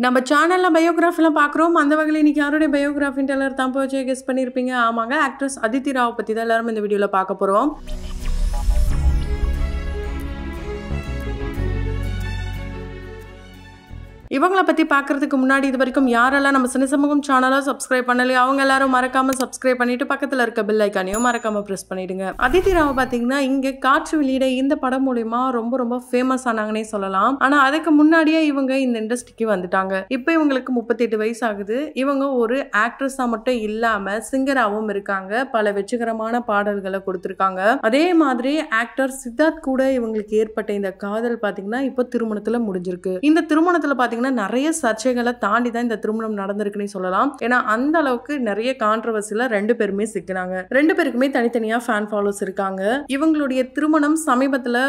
நம்ம சேனல்ல பயோகிராஃபிலாம் பார்க்குறோம். அந்த வகையில இன்னைக்கு யாருடைய பயோகிராஃபின்ட்டு எல்லாரும் தப்பா வச்சு கெஸ் பண்ணியிருப்பீங்க. ஆமாங்க. ஆக்ட்ரஸ் அதித்தி ராவ் பத்தி தான் எல்லாரும் இந்த வீடியோல பார்க்க போறோம். இவங்கள பத்தி பார்க்கறதுக்கு முன்னாடி இதுவரைக்கும் யாரெல்லாம் நம்ம சினி சமூகம் சேனலை சப்ஸ்கிரைப் பண்ணலையோ அவங்க எல்லாரும் மறக்காம சப்ஸ்கிரைப் பண்ணிட்டு பக்கத்துல இருக்க பெல் ஐக்கானையும் மறக்காம பிரஸ் பண்ணிடுங்க. அதித்தி ராவ் பாத்தீங்கன்னா இங்க காற்று வெளியிட இந்த படம் மூலமா ரொம்ப ஃபேமஸ் ஆனாங்கன்னே சொல்லலாம். ஆனா அதுக்கு முன்னாடியே இவங்க இந்த இண்டஸ்ட்ரிக்கு வந்துட்டாங்க. இப்போ இவங்களுக்கு 38 வயசு ஆகுது. இவங்க ஒரு ஆக்ட்ரஸா மட்டும் இல்லாம சிங்கராவும் இருக்காங்க. பல வெற்றிகரமான பாடல்களை கொடுத்திருக்காங்க. அதே மாதிரி ஆக்டர் சித்தார்த் கூட இவங்களுக்கு ஏற்பட்ட இந்த காதல் பாத்தீங்கன்னா இப்போ திருமணத்துல முடிஞ்சிருக்கு. இந்த திருமணத்துல பாத்தீங்கன்னா நிறைய சர்ச்சைகளை தாண்டி தான் இந்த திருமணம் நடந்திருக்குன்னு சொல்லலாம். ஏன்னா அந்த அளவுக்கு நிறைய கான்ட்ரோவர்சில ரெண்டு பேருமே சிக்கினாங்க. ரெண்டு பேருக்குமே தனித்தனியா ஃபேன் ஃபாலோஸ் இருக்காங்க. இவங்களுடைய திருமணம் சமீபத்துல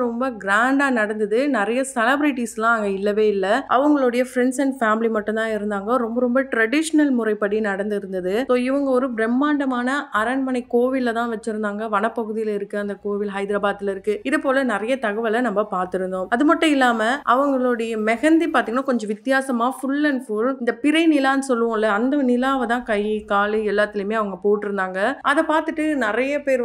ரொம்ப கிராண்டா நடந்தது. நிறைய செலிபிரிட்டிஸ்லாம் அங்க இல்லவே இல்லை. அவங்களுடைய ஃப்ரெண்ட்ஸ் அண்ட் ஃபேமிலி மட்டும் தான் இருந்தாங்க. ரொம்ப ட்ரெடிஷனல் முறைப்படி நடந்திருந்தது. ஸோ இவங்க ஒரு பிரம்மாண்டமான அரண்மனை கோவில்ல தான் வச்சிருந்தாங்க. வனப்பகுதியில் இருக்கு அந்த கோவில், ஹைதராபாத்ல இருக்கு. இது போல நிறைய தகவலை நம்ம பார்த்திருந்தோம். அது மட்டும் இல்லாம அவங்களுடைய மெஹந்தி பாத்தீங்கன்னா கொஞ்சம் வித்தியாசமா ஃபுல் அண்ட் ஃபுல் இந்த பிறை நிலான்னு சொல்லுவோம்ல, அந்த நிலாவை தான் கை காலு எல்லாத்துலயுமே அவங்க போட்டிருந்தாங்க. அதை பார்த்துட்டு நிறைய பேர்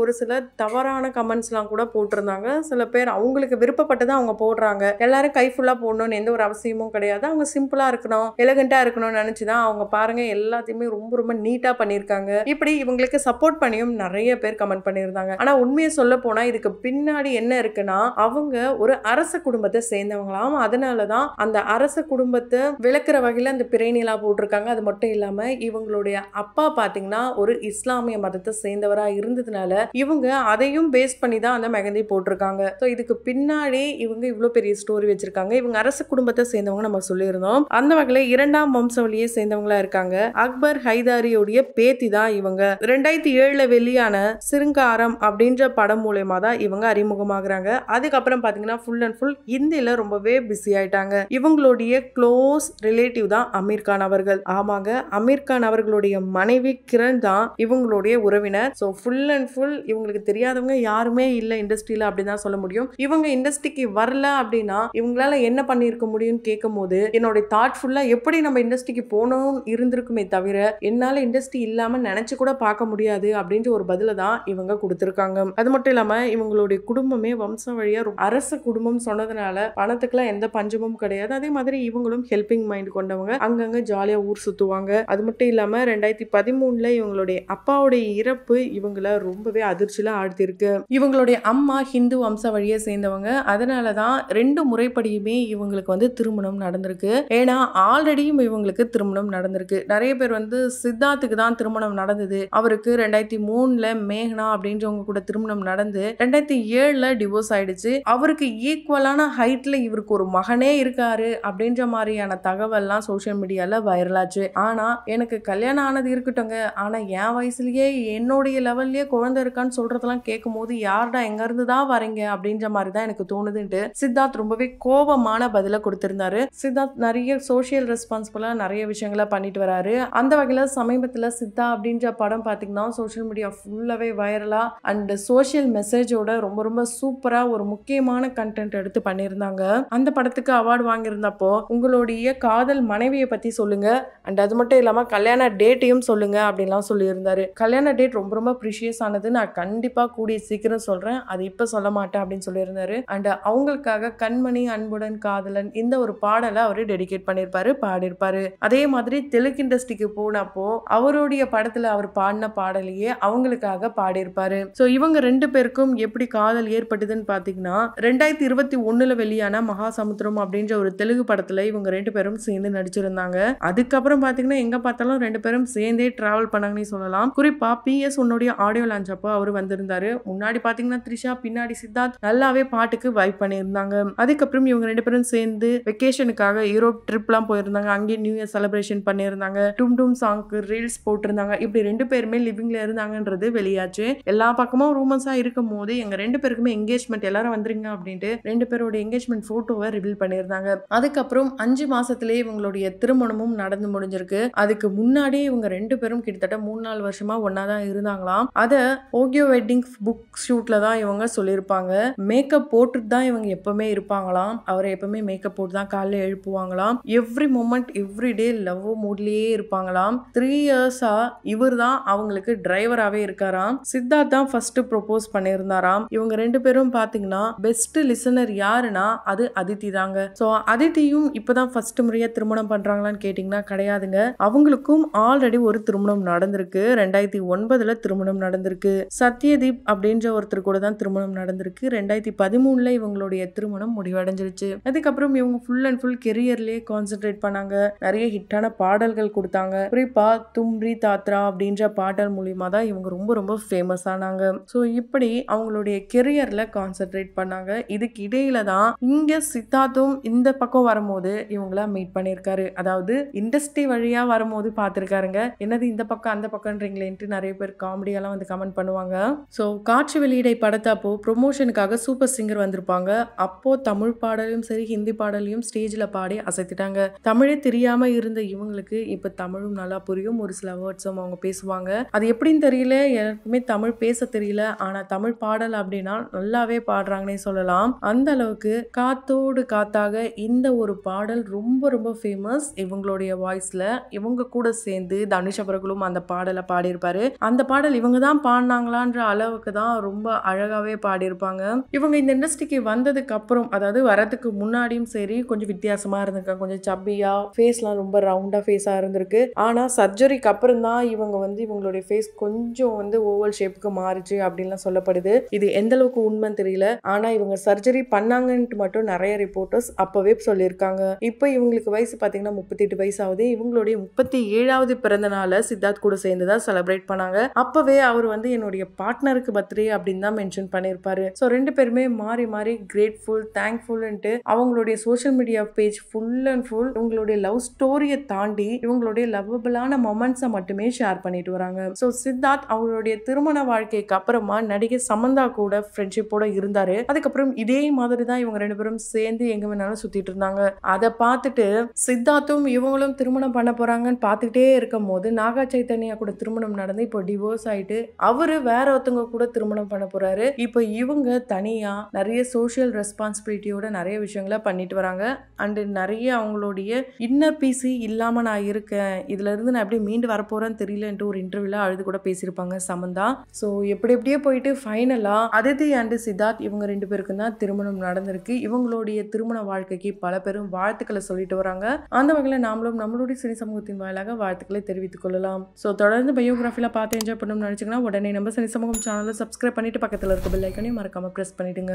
ஒரு சில தவறான கமெண்ட்ஸ்லாம் கூட போட்டிருந்தாங்க. சில பேர் அவங்களுக்கு விருப்பப்பட்டதை அவங்க போடுறாங்க. எல்லாரும் கை ஃபுல்லா போடணும்னு எந்த ஒரு அவசியமும் கிடையாது. அவங்க சிம்பிளா இருக்கணும், எலகண்டா இருக்கணும்னு நினைச்சுதான் அவங்க பாருங்க எல்லாத்தையுமே ரொம்ப நீட்டா பண்ணியிருக்காங்க. இப்படி இவங்களுக்கு சப்போர்ட் பண்ணியும் நிறைய பேர் கமெண்ட் பண்ணியிருந்தாங்க. ஆனா உண்மையை சொல்ல போனா இதுக்கு பின்னாடி என்ன இருக்குன்னா, அவங்க ஒரு அரச குடும்பத்தை சேர்ந்தவங்களாம். அதனாலதான் அந்த அரச குடும்பத்தை விளக்குற வகையில அந்த பிறை நிலா போட்டிருக்காங்க. அது மட்டும் இல்லாம இவங்களுடைய அப்பா பாத்தீங்கன்னா ஒரு இஸ்லாமிய மதத்தை சேர்ந்தவரா இருந்ததுனால இவங்க அதையும் பேஸ் பண்ணி தான் அந்த மெஹந்தி போட்டிருக்காங்க. ஸோ இதுக்கு பின்னாடி இவங்க இவ்வளவு பெரிய ஸ்டோரி வச்சிருக்காங்க. இவங்க அரச குடும்பத்தை சேர்ந்தவங்க நம்ம சொல்லியிருந்தோம். அந்த வகையில 2ஆம் வம்சவழியே சேர்ந்தவங்களா இருக்காங்க. அக்பர் ஹைதாரியோடைய பேத்தி தான் இவங்க. 2007 வெளியான சிருங்காரம் அப்படின்ற படம் மூலமா தான் இவங்க அறிமுகமாகறாங்க. அதுக்கப்புறம் பாத்தீங்கன்னா ஃபுல் அண்ட் ஃபுல் ஹிந்தில ரொம்பவே பிஸி ஆயிட்டாங்க. இவங்களுடைய க்ளோஸ் ரிலேட்டிவ் தான் அமீர் கான் அவர்கள். ஆமாங்க, அமீர் கான் அவர்களுடைய மனைவி கிரண் தான் இவங்களுடைய உறவினர். ஸோ ஃபுல் அண்ட் ஃபுல் இவங்களுக்கு தெரியாதவங்க யாருமே இல்லை இண்டஸ்ட்ரியில அப்படின்னு தான் சொல்ல முடியும். இவங்க இண்டஸ்ட்ரிக்கு வரல அப்படின்னா இவங்களால என்ன பண்ணியிருக்க முடியும்னு கேட்கும் போது என்னோட தாட் ஃபுல்லா எப்படி நம்ம இண்டஸ்ட்ரிக்கு போகணும் இருந்திருக்குமே தவிர என்னால இண்டஸ்ட்ரி இல்லாம நினைச்சு கூட பார்க்க முடியாது அப்படின்ற ஒரு பதில தான் இவங்க கொடுத்திருக்காங்க. அது மட்டும் இல்லாம இவங்களுடைய குடும்பமே வம்சம் வழியா அரச குடும்பம் சொன்னதுனால பணத்துக்குலாம் எந்த பஞ்சமும் கிடையாது. அதே மாதிரி இவங்களும் ஹெல்பிங் மைண்ட் கொண்டவங்க. அங்கங்க ஜாலியா ஊர் சுத்துவாங்க. அது மட்டும் இல்லாம 2013 இவங்களுடைய அப்பாவுடைய இறப்பு இவங்களை ரொம்பவே அதிர்ச்சியில ஆழ்த்திருக்கு. இவங்களுடைய அம்மா ஹிந்து வம்ச வழியை சேர்ந்தவங்க. அதனாலதான் 2 முறைப்படியுமே இவங்களுக்கு திருமணம் நடந்திருக்கு. ஏன்னா ஆல்ரெடியும் இவங்களுக்கு திருமணம் நடந்திருக்கு. நிறைய பேர் சித்தார்த்துக்கு தான் திருமணம் நடந்தது. அவருக்கு 2003 மேகனா அப்படின்றவங்க கூட திருமணம் நடந்து 2007 டிவோர்ஸ் ஆயிடுச்சு. அவருக்கு ஈக்குவலான ஹைட்ல இவருக்கு ஒரு மகனே இருக்காரு அப்படின்ற மாதிரியான தகவல்லாம் சோசியல் மீடியால வைரலாச்சு. ஆனா எனக்கு கல்யாணம் ஆனது இருக்கட்டுங்க, ஆனா என் வயசுலயே என்னுடைய லெவல்லயே குழந்தை இருக்கான்னு சொல்றதெல்லாம் கேட்கும் போது யார்டா எங்க இருந்து தான் வரீங்க அப்படின்ற மாதிரி தான் எனக்கு தோணுதுன்ட்டு சித்தார்த் ரொம்பவே கோபமான பதில கொடுத்திருந்தாரு. சித்தார்த் நிறைய சோசியல் ரெஸ்பான்சிபிளா நிறைய விஷயங்களை பண்ணிட்டு வராரு. அந்த வகையில சமீபத்துல சித்தா அப்படின்ற படம் பாத்தீங்கன்னா சோசியல் மீடியா ஃபுல்லாவே வைரலா அண்ட் சோசியல் மெசேஜோட ரொம்ப சூப்பரா ஒரு முக்கியமான கண்டென்ட் எடுத்து பண்ணியிருந்தாங்க. அந்த படத்துக்கு அவார்டு வாங்கியிருந்தப்போ உங்களுடைய காதல் மனைவியை பத்தி சொல்லுங்க அண்ட் அது மட்டும் இல்லாம கல்யாண டேட்டையும் சொல்லுங்க அப்படின்லாம் சொல்லியிருந்தாரு. கல்யாண டேட் ரொம்ப ப்ரீஷியஸ் ஆனது, நான் கண்டிப்பா கூடிய சீக்கிரம் சொல்றேன், அது இப்ப சொல்ல மாட்டேன் அப்படின்னு சொல்லியிருந்தாரு. அண்ட் அவங்களுக்காக கண்மணி அன்புடன் காதலன் இந்த ஒரு பாடலை அவரு டெடிகேட் பண்ணியிருப்பாரு, பாடியிருப்பாரு. அதே மாதிரி தெலுங்கு இண்டஸ்ட்ரிக்கு போனப்போ அவருடைய படத்துல அவர் பாடின பாடலையே அவங்களுக்காக பாடியிருப்பாரு. ஸோ இவங்க 2 பேருக்கும் எப்படி காதல் ஏற்பட்டதுன்னு பாத்தீங்கன்னா 2021 வெளியான மகாசமுத்திரம் அப்படின்ற ஒரு தெலுங்கு படத்துல இவங்க 2 பேரும் சேர்ந்து நடிச்சிருந்தாங்க. அதுக்கப்புறம் பாத்தீங்கன்னா எங்க பார்த்தாலும் 2 பேரும் சேர்ந்தே டிராவல் பண்ணாங்கன்னு சொல்லலாம். குறிப்பா PS உன்னுடைய ஆடியோ லான்ச் அப்போ அவர் வந்திருந்தாரு. முன்னாடி பாத்தீங்கன்னா த்ரிஷா, பின்னாடி சித்தார்த் நல்லாவே பாட்டுக்கு வைப் பண்ணியிருந்தாங்க. அதுக்கப்புறம் இவங்க 2 பேரும் சேர்ந்து வெக்கேஷனுக்காக யூரோப் ட்ரிப்லாம் போயிருந்தாங்க. அங்கேயே நியூ இயர் செலிப்ரேஷன் பண்ணியிருந்தாங்க. டும் டும் சாங்க்கு ரீல்ஸ் போட்டிருந்தாங்க. இப்படி 2 பேருமே லிவிங்ல இருந்தாங்கன்றது வெளியாச்சு. எல்லா பக்கமும் ரூமர்ஸா இருக்கும் போது எங்க 2 பேருக்குமே என்கேஜ்மெண்ட் எல்லாரும் வந்துருங்க அப்படின்ட்டு 2 பேரோட என்கேஜ்மெண்ட் போட்டோவை ரிவீல் பண்ணியிருந்தாங்க. அதுக்கப்புறம் 5 மாசத்திலேயே இவங்களுடைய திருமணமும் நடந்து முடிஞ்சிருக்கு. அதுக்கு முன்னாடி இவங்க 2 பேரும் கிட்டத்தட்ட 3-4 வருஷமா ஒன்னா தான் இருந்தாங்களாம். அத ஓகியோ வெட்டிங் புக் ஷூட்ல தான் இவங்க சொல்லியிருப்பாங்க. மேக்கப் போட்டுட்டு தான் இவங்க எப்பவுமே இருப்பாங்களாம். அவரை எப்பவுமே மேக்கப் போட்டு தான் காலைல எழுப்புவாங்களாம். Every moment every day love மூட்லயே இருப்பாங்களாம். 3 இயர்ஸா இவர் தான் அவங்களுக்கு டிரைவராகவே இருக்காராம். சித்தார்த் தான் ஃபர்ஸ்ட் ப்ரொபோஸ் பண்ணியிருந்தாராம். இவங்க 2 பேரும் பாத்தீங்கன்னா பெஸ்ட் லிசனர் யாருன்னா அது அதித்தி தாங்க. ஸோ அதித்தியும் இப்பதான் ஃபர்ஸ்ட் முறையா திருமணம் பண்றாங்களான்னு கேட்டீங்கன்னா கிடையாதுங்க. அவங்களுக்கும் ஆல்ரெடி ஒரு திருமணம் நடந்திருக்கு. 2009 திருமணம் நடந்திருக்கு. சத்யதீப் அப்படின்ற ஒருத்தர் கூட தான் திருமணம் நடந்திருக்கு. 2013 இவங்களுடைய திருமணம் முடிவடைஞ்சிருச்சு. அதுக்கப்புறம் இவங்க ஃபுல் அண்ட் ஃபுல் கெரியர்லயே கான்சென்ட்ரேட் பண்ணாங்க. நிறைய ஹிட்டான பாடல்கள் கொடுத்தாங்க. குறிப்பா தும்ரி தாத்ரா அப்படின்ற பாடல் மூலியமா தான் இவங்க ரொம்ப ரொம்ப ஃபேமஸ் ஆனாங்க. ஸோ இப்படி அவங்களுடைய கெரியர்ல கான்சென்ட்ரேட் பண்ணாங்க. இதுக்கு இடையில தான் இங்க சித்தார்த்தும் இந்த பக்கம் வரும்போது இவங்கள மீட் பண்ணியிருக்காரு. அதாவது இண்டஸ்ட்ரி வழியா வரும்போது பார்த்திருக்காருங்க. என்னது இந்த பக்கம் அந்த பக்கம்ன்றீங்களேன்ட்டு நிறைய பேர் காமெடியெல்லாம் வந்து கமெண்ட் பண்ணுவாங்க. ஸோ காட்சி வெளியீடை படத்தப்போ ப்ரொமோஷனுக்காக சூப்பர் சிங்கர் வந்திருப்பாங்க. அப்போ தமிழ் பாடலையும் சரி ஹிந்தி பாடலையும் ஸ்டேஜ்ல பாடி அசைத்திட்டாங்க. தமிழே தெரியாம இருந்த இவங்களுக்கு இப்ப தமிழும் நல்லா புரியும். ஒரு சில வேர்ட்ஸும் அவங்க பேசுவாங்க. அது எப்படின்னு தெரியல, எனக்குமே தமிழ் பேச தெரியல. ஆனா தமிழ் பாடல் அப்படின்னா நல்லாவே பாடுறாங்கன்னே சொல்லலாம். அந்த அளவுக்கு காத்தோடு காத்தாக இந்த ஒரு பாடல் ரொம்ப ரொம்ப ஃபேமஸ். இவங்களுடைய வாய்ஸ்ல இவங்க கூட சேர்ந்து தனுஷ் அவர்களும் அந்த பாடலை பாடியிருப்பாரு. அந்த பாடல் இவங்க தான் பாடினாங்களான்ற அளவுக்கு தான் ரொம்ப அழகாவே பாடியிருப்பாங்க. இவங்க இந்த இண்டஸ்ட்ரிக்கு வந்ததுக்கு அப்புறம், அதாவது வரதுக்கு முன்னாடியும் சரி கொஞ்சம் வித்தியாசமா இருந்திருக்காங்க. கொஞ்சம் சப்பியா, ஃபேஸ்லாம் ரொம்ப ரவுண்டா ஃபேஸா இருந்திருக்கு. ஆனா சர்ஜரிக்கு அப்புறம் தான் இவங்க வந்து இவங்களுடைய ஃபேஸ் கொஞ்சம் வந்து ஓவல் ஷேப்புக்கு மாறிச்சு அப்படின்லாம் சொல்லப்படுது. இது எந்த அளவுக்கு உண்மைன்னு தெரியல. ஆனா இவங்க சர்ஜரி பண்ணாங்கன்ட்டு மட்டும் நிறைய ரிப்போர்ட்டர்ஸ் அப்பவே சொல்லியிருக்காங்க. இப்போ இவங்களுக்கு வயசு பார்த்தீங்கன்னா 38 வயசு ஆகுது. இவங்களுடைய 37வது பிறந்த நாளை சித்தார்த் கூட சேர்ந்து தான் செலிப்ரேட் பண்ணாங்க. அப்பவே அவர் வந்து என்னுடைய பார்ட்னருக்கு பர்த்டே அப்படின்னு தான் மென்ஷன் பண்ணியிருப்பாரு. ஸோ 2 பேருமே மாறி மாறி கிரேட்ஃபுல் தேங்க்ஃபுல்ன்ட்டு அவங்களுடைய social media page full and full இவங்களுடைய லவ் ஸ்டோரியை தாண்டி இவங்களுடைய லவ்வபிளான மொமெண்ட்ஸை மட்டுமே ஷேர் பண்ணிட்டு வராங்க. ஸோ சித்தார்த் அவங்களுடைய திருமண வாழ்க்கைக்கு அப்புறமா நடிகை சமந்தா கூட ஃப்ரெண்ட்ஷிப்போட இருந்தாரு. அதுக்கப்புறம் இதே மாதிரி தான் இவங்க 2 பேரும் சேர்ந்து எங்க வேணாலும் சுத்திட்டு இருந்தாங்க. அதை பார்த்துட்டு சித்தார்த்தும் இவங்களும் திருமணம் பண்ண போறாங்கன்னு பார்த்துட்டே இருக்கும் போது நாகா சைத்தன்யா கூட திருமணம் நடந்து இப்போ டிவோர்ஸ் ஆயிட்டு அவரு வேற ஒருத்தவங்க கூட திருமணம் பண்ண போறாரு. இப்போ இவங்க தனியா நிறைய சோஷியல் ரெஸ்பான்சிபிலிட்டியோட நிறைய விஷயங்களை பண்ணிட்டு வராங்க. அண்ட் நிறைய அவங்களுடைய இன்னர் பீஸ் இல்லாம நான் இருக்கேன், இதுல இருந்து நான் எப்படி மீண்டு வரப்போறேன்னு தெரியலன்ட்டு ஒரு இன்டர்வியூல அழுது கூட பேசியிருப்பாங்க சமந்தா. ஸோ எப்படியே போயிட்டு ஃபைனலா அதித்தி அண்ட் சித்தார்த் இவங்க 2 பேருக்கும் தான் திருமணம் நடந்திருக்கு. இவங்களுடைய திருமண வாழ்க்கைக்கு பல பேரும் வாழ்த்துக்களை சொல்லிட்டு வராங்க. அந்த வகையில் நாமளும் நம்மளுடைய சினி சமூகத்தின் வாயிலாக வாழ்த்துக்களை தெரிவித்துக் கொள்ளலாம். ஸோ தொடர்ந்து பயோகிராஃபில பார்த்து என்ஜாய் பண்ணணும்னு நினைச்சீங்கன்னா உடனே நம்ம சினி சமூகம் சேனலை சப்ஸ்கிரைப் பண்ணிட்டு பக்கத்தில் இருக்க பெல் ஐக்கனையும் மறக்காம பிரஸ் பண்ணிடுங்க.